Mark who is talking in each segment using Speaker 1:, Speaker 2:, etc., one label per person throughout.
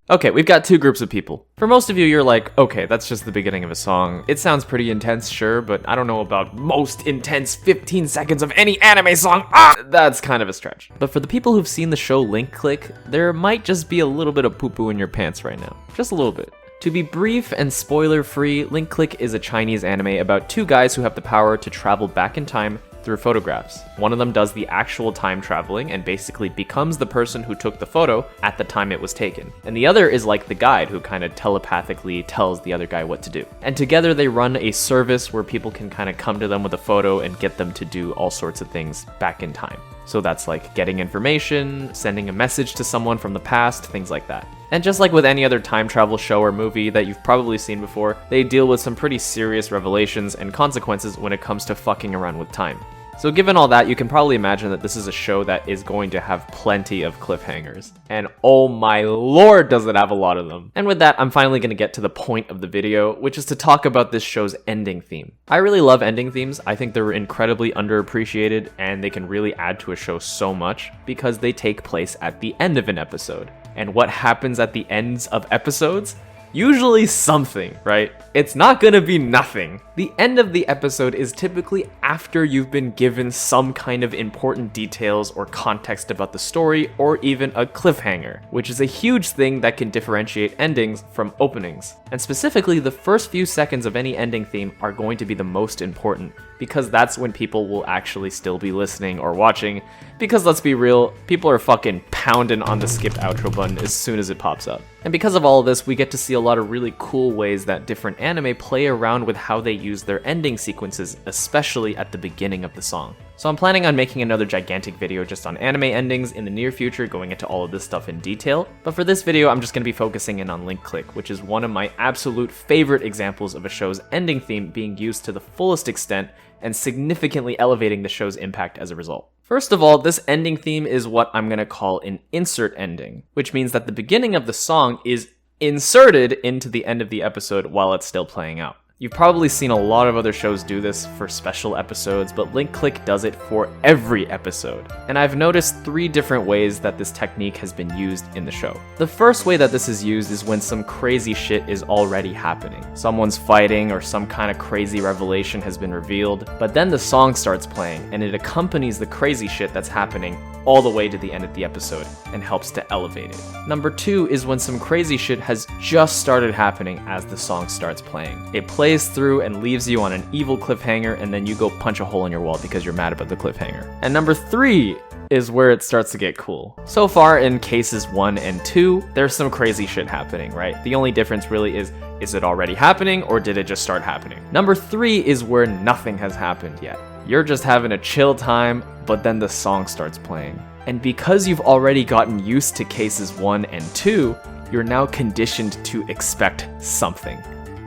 Speaker 1: Okay, we've got two groups of people. For most of you, you're like, okay, that's just the beginning of a song. It sounds pretty intense, sure, but I don't know about most intense 15 seconds of any anime song. That's kind of a stretch. But for the people who've seen the show Link Click, there might just be a little bit of poo-poo in your pants right now. Just a little bit. To be brief and spoiler-free, Link Click is a Chinese anime about two guys who have the power to travel back in time through photographs. One of them does the actual time traveling and basically becomes the person who took the photo at the time it was taken. And the other is like the guide who kind of telepathically tells the other guy what to do. And together they run a service where people can kind of come to them with a photo and get them to do all sorts of things back in time. So that's like getting information, sending a message to someone from the past, things like that. And just like with any other time travel show or movie that you've probably seen before, they deal with some pretty serious revelations and consequences when it comes to fucking around with time. So given all that, you can probably imagine that this is a show that is going to have plenty of cliffhangers. And oh my lord, does it have a lot of them. And with that, I'm finally going to get to the point of the video, which is to talk about this show's ending theme. I really love ending themes. I think they're incredibly underappreciated, and they can really add to a show so much because they take place at the end of an episode. And what happens at the ends of episodes? Usually something, right? It's not gonna be nothing. The end of the episode is typically after you've been given some kind of important details or context about the story, or even a cliffhanger, which is a huge thing that can differentiate endings from openings. And specifically, the first few seconds of any ending theme are going to be the most important, because that's when people will actually still be listening or watching, because let's be real, people are fucking pounding on the skip outro button as soon as it pops up. And because of all of this, we get to see a lot of really cool ways that different anime play around with how they use their ending sequences, especially at the beginning of the song. So I'm planning on making another gigantic video just on anime endings in the near future, going into all of this stuff in detail. But for this video, I'm just going to be focusing in on Link Click, which is one of my absolute favorite examples of a show's ending theme being used to the fullest extent and significantly elevating the show's impact as a result. First of all, this ending theme is what I'm going to call an insert ending, which means that the beginning of the song is inserted into the end of the episode while it's still playing out. You've probably seen a lot of other shows do this for special episodes, but Link Click does it for every episode. And I've noticed 3 different ways that this technique has been used in the show. The first way that this is used is when some crazy shit is already happening. Someone's fighting or some kind of crazy revelation has been revealed, but then the song starts playing and it accompanies the crazy shit that's happening all the way to the end of the episode and helps to elevate it. Number 2 is when some crazy shit has just started happening as the song starts playing. It plays through and leaves you on an evil cliffhanger, and then you go punch a hole in your wall because you're mad about the cliffhanger. And number 3 is where it starts to get cool. So far in cases 1 and 2, there's some crazy shit happening, right? The only difference really is it already happening or did it just start happening? Number 3 is where nothing has happened yet. You're just having a chill time, but then the song starts playing. And because you've already gotten used to cases 1 and 2, you're now conditioned to expect something,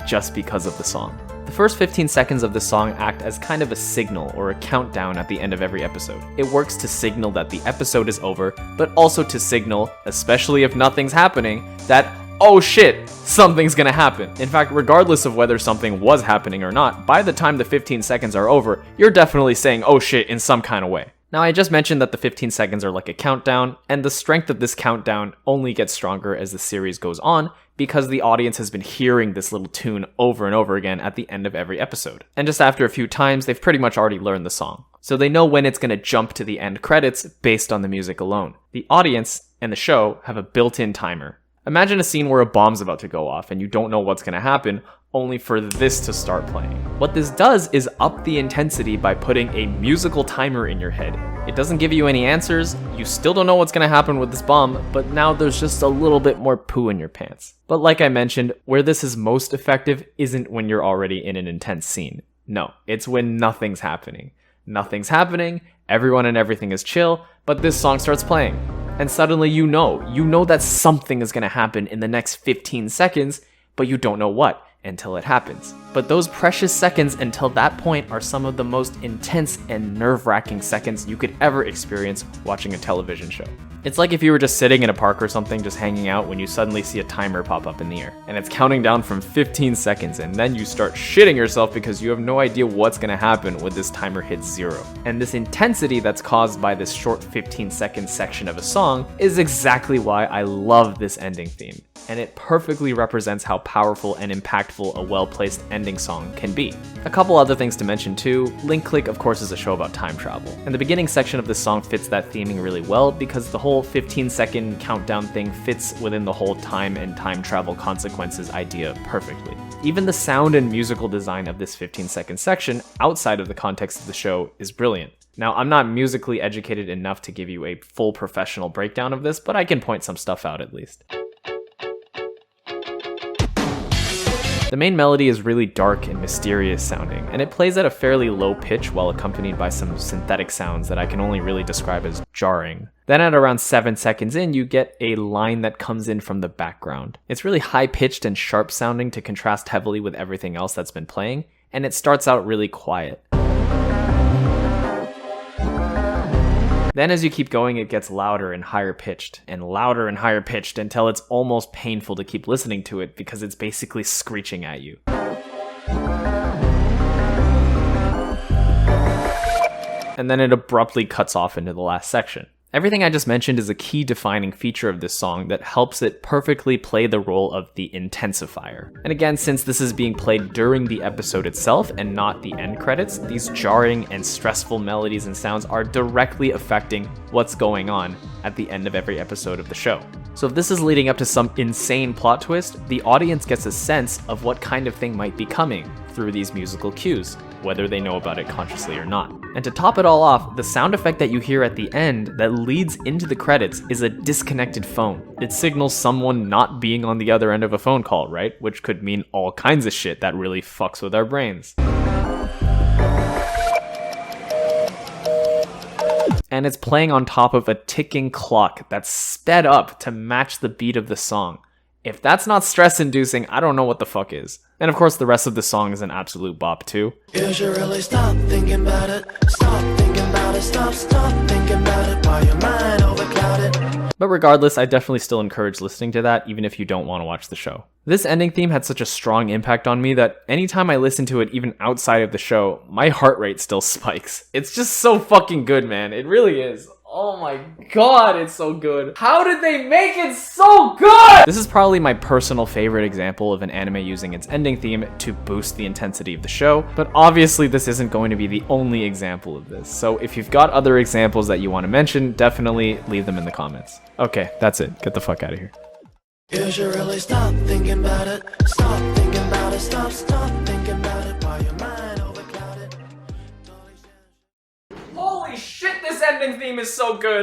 Speaker 1: just because of the song. The first 15 seconds of the song act as kind of a signal or a countdown at the end of every episode. It works to signal that the episode is over, but also to signal, especially if nothing's happening, that oh shit, something's gonna happen. In fact, regardless of whether something was happening or not, by the time the 15 seconds are over, you're definitely saying oh shit in some kind of way. Now, I just mentioned that the 15 seconds are like a countdown, and the strength of this countdown only gets stronger as the series goes on, because the audience has been hearing this little tune over and over again at the end of every episode. And just after a few times, they've pretty much already learned the song. So they know when it's going to jump to the end credits based on the music alone. The audience and the show have a built-in timer. Imagine a scene where a bomb's about to go off and you don't know what's going to happen, only for this to start playing. What this does is up the intensity by putting a musical timer in your head. It doesn't give you any answers, you still don't know what's going to happen with this bomb, but now there's just a little bit more poo in your pants. But like I mentioned, where this is most effective isn't when you're already in an intense scene. No, it's when nothing's happening. Nothing's happening, everyone and everything is chill, but this song starts playing. And suddenly you know that something is going to happen in the next 15 seconds, but you don't know what until it happens. But those precious seconds until that point are some of the most intense and nerve-wracking seconds you could ever experience watching a television show. It's like if you were just sitting in a park or something, just hanging out, when you suddenly see a timer pop up in the air. And it's counting down from 15 seconds, and then you start shitting yourself because you have no idea what's gonna happen when this timer hits 0. And this intensity that's caused by this short 15-second section of a song is exactly why I love this ending theme. and it perfectly represents how powerful and impactful a well-placed ending song can be. A couple other things to mention too. Link Click, of course, is a show about time travel, and the beginning section of this song fits that theming really well because the whole 15-second countdown thing fits within the whole time and time travel consequences idea perfectly. Even the sound and musical design of this 15-second section, outside of the context of the show, is brilliant. Now, I'm not musically educated enough to give you a full professional breakdown of this, but I can point some stuff out at least. The main melody is really dark and mysterious sounding, and it plays at a fairly low pitch while accompanied by some synthetic sounds that I can only really describe as jarring. Then at around 7 seconds in, you get a line that comes in from the background. It's really high-pitched and sharp sounding to contrast heavily with everything else that's been playing, and it starts out really quiet. Then as you keep going, it gets louder and higher pitched until it's almost painful to keep listening to it because it's basically screeching at you. And then it abruptly cuts off into the last section. Everything I just mentioned is a key defining feature of this song that helps it perfectly play the role of the intensifier. And again, since this is being played during the episode itself and not the end credits, these jarring and stressful melodies and sounds are directly affecting what's going on at the end of every episode of the show. So if this is leading up to some insane plot twist, the audience gets a sense of what kind of thing might be coming through these musical cues, whether they know about it consciously or not. And to top it all off, the sound effect that you hear at the end that leads into the credits is a disconnected phone. It signals someone not being on the other end of a phone call, right? Which could mean all kinds of shit that really fucks with our brains. And it's playing on top of a ticking clock that's sped up to match the beat of the song. If that's not stress-inducing, I don't know what the fuck is. And of course, the rest of the song is an absolute bop too. You should really stop thinking about it. Stop thinking about it. Stop thinking about it while your mind overclouded. But regardless, I definitely still encourage listening to that, even if you don't want to watch the show. This ending theme had such a strong impact on me that anytime I listen to it, even outside of the show, my heart rate still spikes. It's just so fucking good, man. It really is. Oh my god, it's so good. How did they make it so good? This is probably my personal favorite example of an anime using its ending theme to boost the intensity of the show, but obviously this isn't going to be the only example of this. So if you've got other examples that you want to mention, definitely leave them in the comments. Okay, that's it. Get the fuck out of here. You should really stop thinking about it. Stop thinking about it. Stop thinking about it while your mind overclouded. Holy shit, this ending theme is so good!